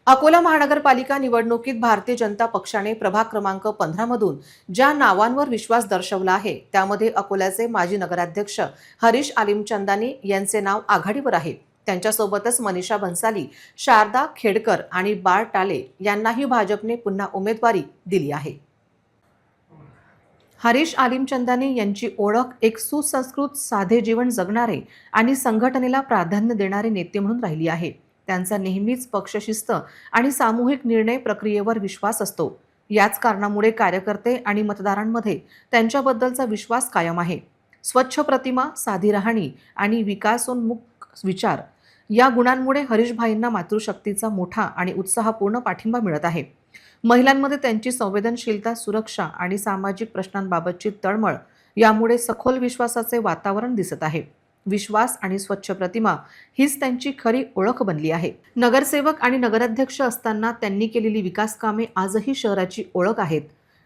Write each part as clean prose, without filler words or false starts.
अकोला महानगरपालिका निवडणुकीत भारतीय जनता पक्षाने प्रभाग क्रमांक 15 मधून ज्या नावांवर विश्वास दर्शवला आहे त्यामध्ये अकोल्याचे माजी नगराध्यक्ष हरीश आलिमचंदानी यांचे नाव आघाडीवर आहे। त्यांच्यासोबतच मनीषा भन्साली, शारदा खेडकर आणि बाळ टाले यांनाही भाजपने पुन्हा उमेदवारी दिली आहे। हरीश आलिमचंदानी यांची ओळख एक सुसंस्कृत साधे जीवन जगणारे आणि संघटनेला प्राधान्य देणारे नेते म्हणून राहिली आहे। त्यांचा नेहमीच पक्षशिस्त आणि सामूहिक निर्णय प्रक्रियेवर विश्वास असतो। याच कारणामुळे कार्यकर्ते आणि मतदारांमध्ये त्यांच्याबद्दलचा विश्वास कायम आहे। स्वच्छ प्रतिमा, साधी राहणी आणि विकासोन्मुख विचार या गुणांमुळे हरीशभाईंना मातृशक्तीचा मोठा आणि उत्साहपूर्ण पाठिंबा मिळत आहे। महिलांमध्ये त्यांची संवेदनशीलता, सुरक्षा आणि सामाजिक प्रश्नांबाबतची तळमळ यामुळे सखोल विश्वासाचे वातावरण दिसत आहे। विश्वास आणि स्वच्छ प्रतिमा हीच त्यांची खरी ओळख बनली आहे। नगरसेवक आणि नगराध्यक्ष असताना त्यांनी केलेली विकास कामे आजही शहराची ओळख आहेत।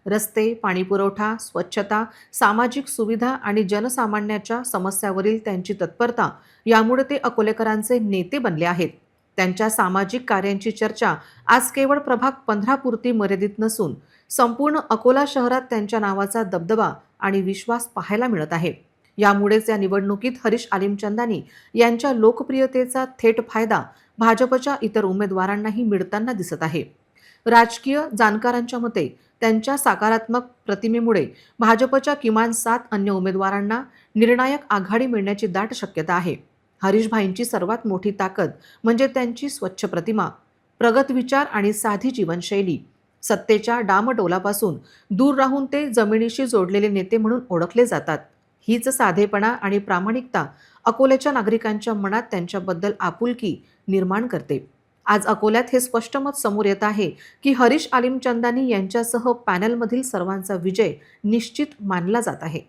रस्ते, पाणीपुरवठा, स्वच्छता, सामाजिक सुविधा आणि जनसामान्याच्या समस्यावरील त्यांची तत्परता यामुळे ते अकोलेकरांचे नेते बनले आहेत। त्यांच्या सामाजिक कार्यांची चर्चा आज केवळ प्रभाग 15 पुरती मर्यादित नसून संपूर्ण अकोला शहरात त्यांच्या नावाचा दबदबा आणि विश्वास पाहायला मिळत आहे। यामुळेच या निवडणुकीत हरीश आलिमचंदानी यांच्या लोकप्रियतेचा थेट फायदा भाजपच्या इतर उमेदवारांनाही मिळताना दिसत आहे। राजकीय जाणकारांच्या मते त्यांच्या सकारात्मक प्रतिमेमुळे भाजपच्या किमान 7 अन्य उमेदवारांना निर्णायक आघाडी मिळण्याची दाट शक्यता आहे। हरीशभाईंची सर्वात मोठी ताकद म्हणजे त्यांची स्वच्छ प्रतिमा, प्रगत विचार आणि साधी जीवनशैली। सत्तेच्या डामडोलापासून दूर राहून ते जमिनीशी जोडलेले नेते म्हणून ओळखले जातात। हीच साधेपणा आणि प्रामाणिकता अकोल्याच्या नागरिकांच्या मनात त्यांच्याबद्दल आपुलकी निर्माण करते। आज अकोल्यात हे स्पष्ट मत समोर येत आहे की हरीश आलिमचंदानी यांच्यासह पॅनलमधील सर्वांचा विजय निश्चित मानला जात आहे।